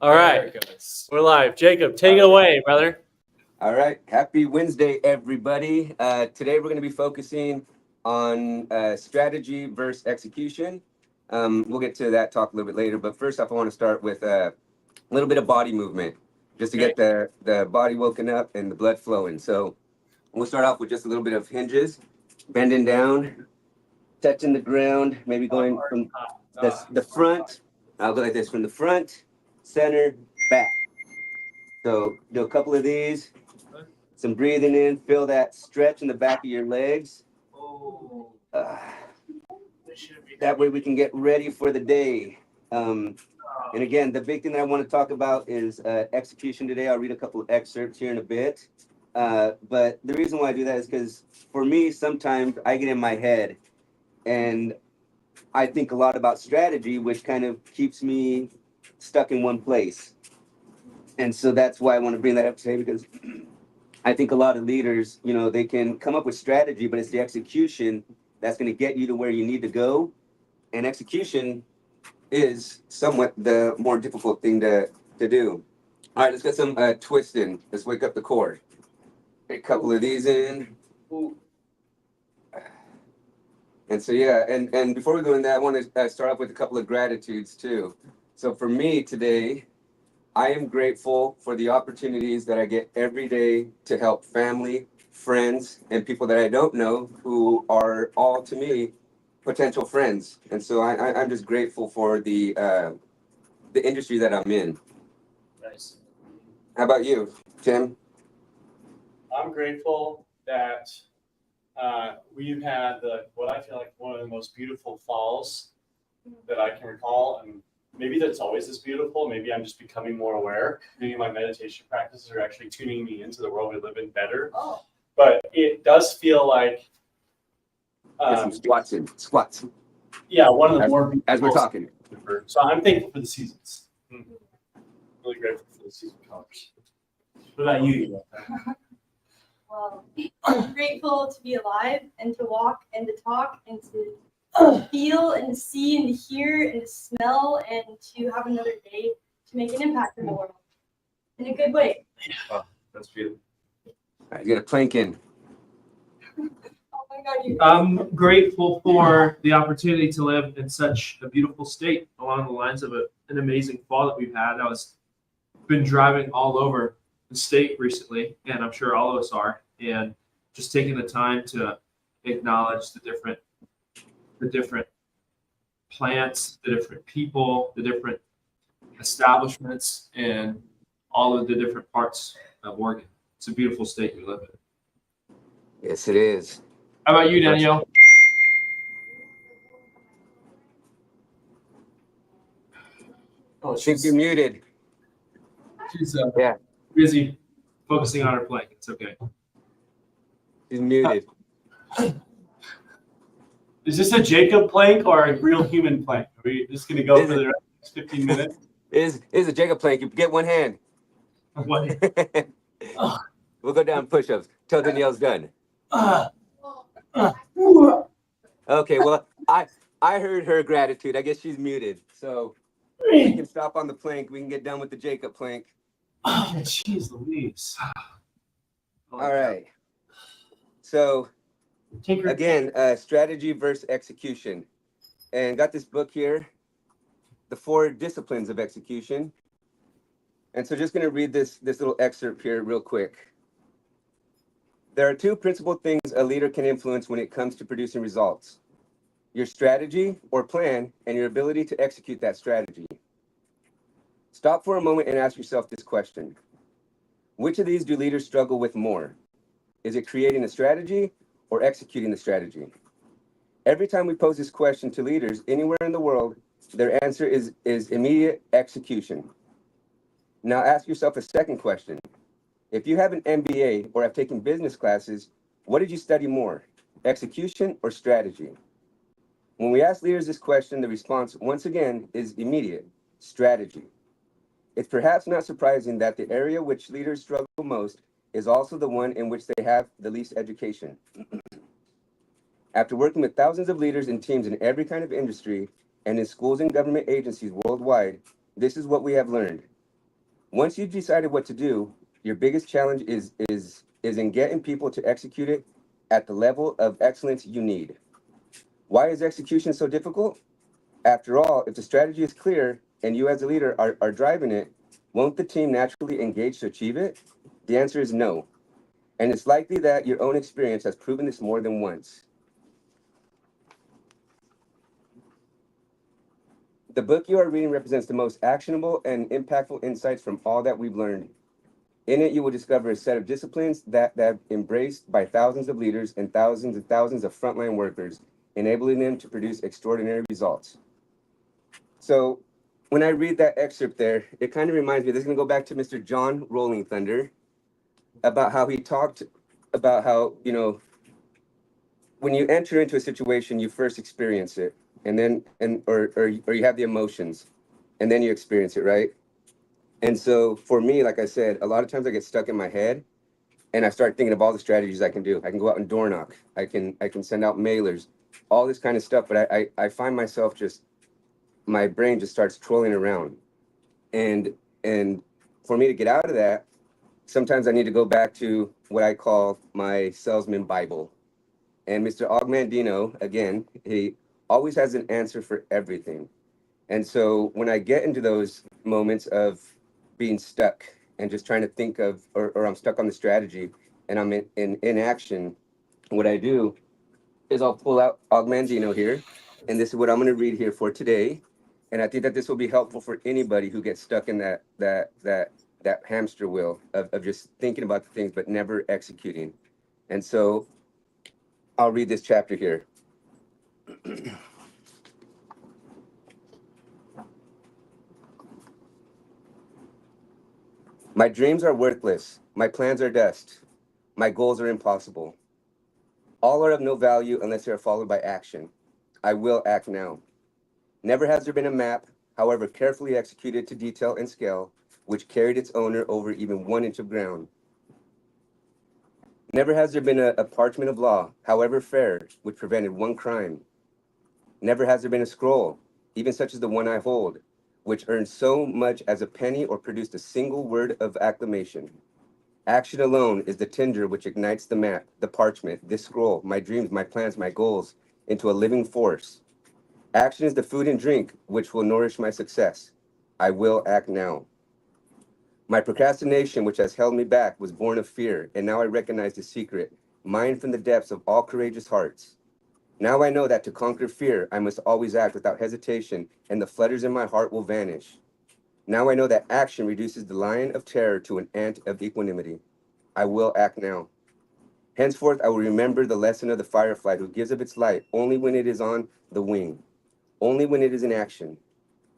All right, we're live. Jacob, take it away, brother. All right, happy Wednesday, everybody. Today we're going to be focusing on strategy versus execution. We'll get to that talk a little bit later, but first off, I want to start with a little bit of body movement, just to get the body woken up and the blood flowing. So we'll start off with just a little bit of hinges, bending down, touching the ground, maybe going from the front. I'll go like this, from the front, center, back. So do a couple of these. Some breathing in, feel that stretch in the back of your legs. That way we can get ready for the day. And again, the big thing that I want to talk about is execution today. I'll read a couple of excerpts here in a bit. But the reason why I do that is because for me, sometimes I get in my head and I think a lot about strategy, which kind of keeps me stuck in one place. And so that's why I want to bring that up today, because I think a lot of leaders, they can come up with strategy, but it's the execution that's going to get you to where you need to go. And execution is somewhat the more difficult thing to do. All right, let's get some twist in. Let's wake up the core. A couple of these in. And so, yeah, and before we go into that, I want to start off with a couple of gratitudes too. So for me today, I am grateful for the opportunities that I get every day to help family, friends, and people that I don't know who are all, to me, potential friends. And so I'm just grateful for the industry that I'm in. Nice. How about you, Tim? I'm grateful that we've had what I feel like one of the most beautiful falls that I can recall, and maybe that's always this beautiful. Maybe I'm just becoming more aware. Maybe my meditation practices are actually tuning me into the world we live in better. Oh. But it does feel like Get some squats in. Squats. Yeah, one of the more beautiful. As we're talking. So I'm thankful for the seasons. Really grateful for the season colors. What about you? Well, I'm grateful to be alive and to walk and to talk and to feel and to see and to hear and to smell and to have another day to make an impact in the world in a good way. Oh, that's beautiful. All right, get a plank in. Oh my God, you. I'm grateful for the opportunity to live in such a beautiful state along the lines of an amazing fall that we've had. Been driving all over the state recently, and I'm sure all of us are, and just taking the time to acknowledge the different plants, the different people, the different establishments, and all of the different parts of Oregon. It's a beautiful state we live in. Yes, it is. How about you, Danielle? I think you're muted. She's Yeah. busy focusing on her plank. It's okay. She's muted. Is this a Jacob plank or a real human plank? Are we just going to go for the next 15 minutes? Is a Jacob plank. You get one hand. What? We'll go down push-ups till Danielle's done. Okay, well, I heard her gratitude. I guess she's muted. So we can stop on the plank. We can get done with the Jacob plank. Oh, jeez Louise. All right. So again, strategy versus execution. And got this book here, The 4 Disciplines of Execution. And so just going to read this little excerpt here real quick. There are 2 principal things a leader can influence when it comes to producing results: your strategy or plan and your ability to execute that strategy. Stop for a moment and ask yourself this question. Which of these do leaders struggle with more? Is it creating a strategy or executing the strategy? Every time we pose this question to leaders anywhere in the world, their answer is immediate execution. Now ask yourself a second question. If you have an MBA or have taken business classes, what did you study more, execution or strategy? When we ask leaders this question, the response, once again, is immediate, strategy. It's perhaps not surprising that the area which leaders struggle most is also the one in which they have the least education. After working with thousands of leaders and teams in every kind of industry and in schools and government agencies worldwide, this is what we have learned. Once you've decided what to do, your biggest challenge is in getting people to execute it at the level of excellence you need. Why is execution so difficult? After all, if the strategy is clear and you as a leader are driving it, won't the team naturally engage to achieve it? The answer is no. And it's likely that your own experience has proven this more than once. The book you are reading represents the most actionable and impactful insights from all that we've learned. In it, you will discover a set of disciplines that have embraced by thousands of leaders and thousands of frontline workers, enabling them to produce extraordinary results. So when I read that excerpt there, it kind of reminds me, this is going to go back to Mr. John Rolling Thunder, about how he talked about how, when you enter into a situation, you first experience it, and then, or you have the emotions, and then you experience it, right? And so for me, like I said, a lot of times I get stuck in my head and I start thinking of all the strategies I can do. I can go out and door knock. I can send out mailers, all this kind of stuff. But I find myself my brain just starts trolling around. And for me to get out of that, sometimes I need to go back to what I call my salesman Bible. And Mr. Ogmandino, again, he always has an answer for everything. And so when I get into those moments of being stuck and just trying to think of, or I'm stuck on the strategy and I'm in action, what I do is I'll pull out Ogmandino here. And this is what I'm going to read here for today. And I think that this will be helpful for anybody who gets stuck in that hamster wheel of just thinking about the things, but never executing. And so I'll read this chapter here. My dreams are worthless. My plans are dust. My goals are impossible. All are of no value unless they are followed by action. I will act now. Never has there been a map, however carefully executed to detail and scale, which carried its owner over even 1 inch of ground. Never has there been a parchment of law, however fair, which prevented one crime. Never has there been a scroll, even such as the one I hold, which earned so much as a penny or produced a single word of acclamation. Action alone is the tinder which ignites the map, the parchment, this scroll, my dreams, my plans, my goals, into a living force. Action is the food and drink which will nourish my success. I will act now. My procrastination, which has held me back, was born of fear, and now I recognize the secret, mine from the depths of all courageous hearts. Now I know that to conquer fear, I must always act without hesitation, and the flutters in my heart will vanish. Now I know that action reduces the lion of terror to an ant of equanimity. I will act now. Henceforth, I will remember the lesson of the firefly who gives of its light only when it is on the wing, only when it is in action.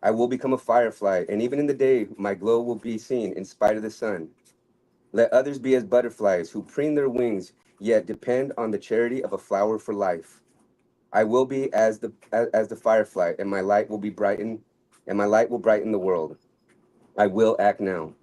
I will become a firefly, and even in the day, my glow will be seen in spite of the sun. Let others be as butterflies who preen their wings, yet depend on the charity of a flower for life. I will be as the firefly, and my light will brighten the world. I will act now.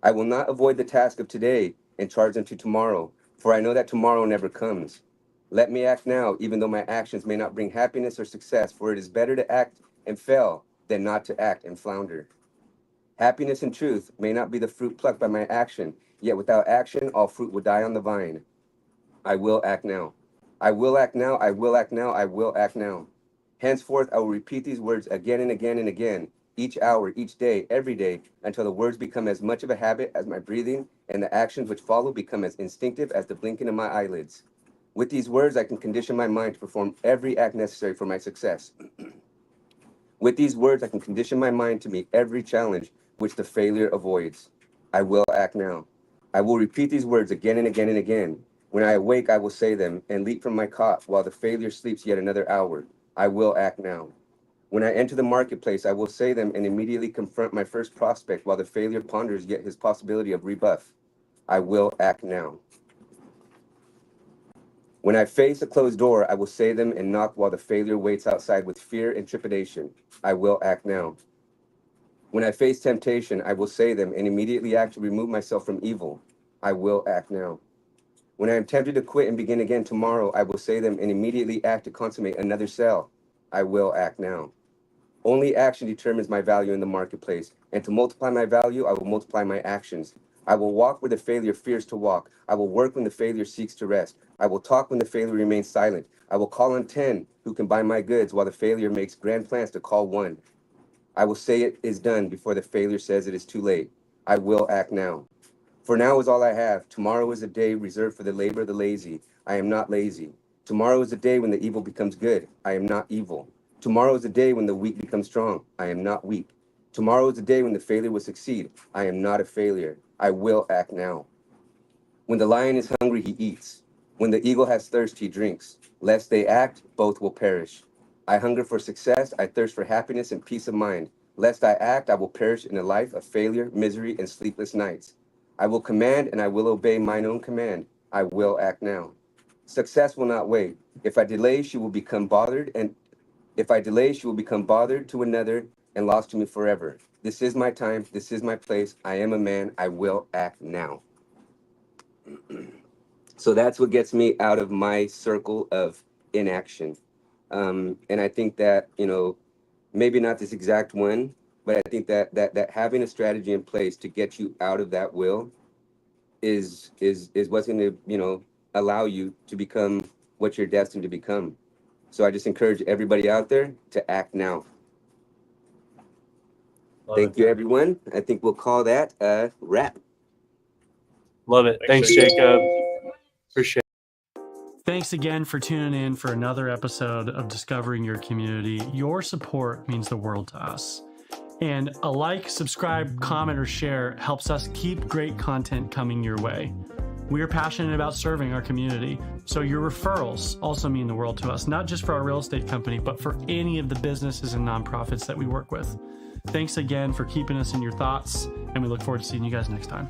I will not avoid the task of today and charge them to tomorrow, for I know that tomorrow never comes. Let me act now, even though my actions may not bring happiness or success, for it is better to act and fail than not to act and flounder. Happiness and truth may not be the fruit plucked by my action, yet without action, all fruit will die on the vine. I will act now. I will act now. I will act now. I will act now. Henceforth, I will repeat these words again and again and again, each hour, each day, every day, until the words become as much of a habit as my breathing, and the actions which follow become as instinctive as the blinking of my eyelids. With these words, I can condition my mind to perform every act necessary for my success. With these words, I can condition my mind to meet every challenge which the failure avoids. I will act now. I will repeat these words again and again and again. When I awake, I will say them and leap from my cot while the failure sleeps yet another hour. I will act now. When I enter the marketplace, I will say them and immediately confront my first prospect while the failure ponders yet his possibility of rebuff. I will act now. When I face a closed door, I will say them and knock while the failure waits outside with fear and trepidation. I will act now. When I face temptation, I will say them and immediately act to remove myself from evil. I will act now. When I am tempted to quit and begin again tomorrow, I will say them and immediately act to consummate another sale. I will act now. Only action determines my value in the marketplace. And to multiply my value, I will multiply my actions. I will walk where the failure fears to walk. I will work when the failure seeks to rest. I will talk when the failure remains silent. I will call on 10 who can buy my goods while the failure makes grand plans to call one. I will say it is done before the failure says it is too late. I will act now. For now is all I have. Tomorrow is a day reserved for the labor of the lazy. I am not lazy. Tomorrow is a day when the evil becomes good. I am not evil. Tomorrow is a day when the weak become strong. I am not weak. Tomorrow is a day when the failure will succeed. I am not a failure. I will act now. When the lion is hungry, he eats. When the eagle has thirst, he drinks. Lest they act, both will perish. I hunger for success. I thirst for happiness and peace of mind. Lest I act, I will perish in a life of failure, misery, and sleepless nights. I will command and I will obey mine own command. I will act now. Success will not wait. If I delay, she will become bothered, and if I delay, she will become bothered to another and lost to me forever. This is my time. This is my place. I am a man. I will act now. So that's what gets me out of my circle of inaction. And I think that, maybe not this exact one, but I think that having a strategy in place to get you out of that will is what's going to, allow you to become what you're destined to become. So I just encourage everybody out there to act now. Thank you, everyone. I think we'll call that a wrap. Love it. Thanks, Jacob. Appreciate it. Thanks again for tuning in for another episode of Discovering Your Community. Your support means the world to us. And a like, subscribe, comment, or share helps us keep great content coming your way. We are passionate about serving our community, so your referrals also mean the world to us, not just for our real estate company, but for any of the businesses and nonprofits that we work with. Thanks again for keeping us in your thoughts, and we look forward to seeing you guys next time.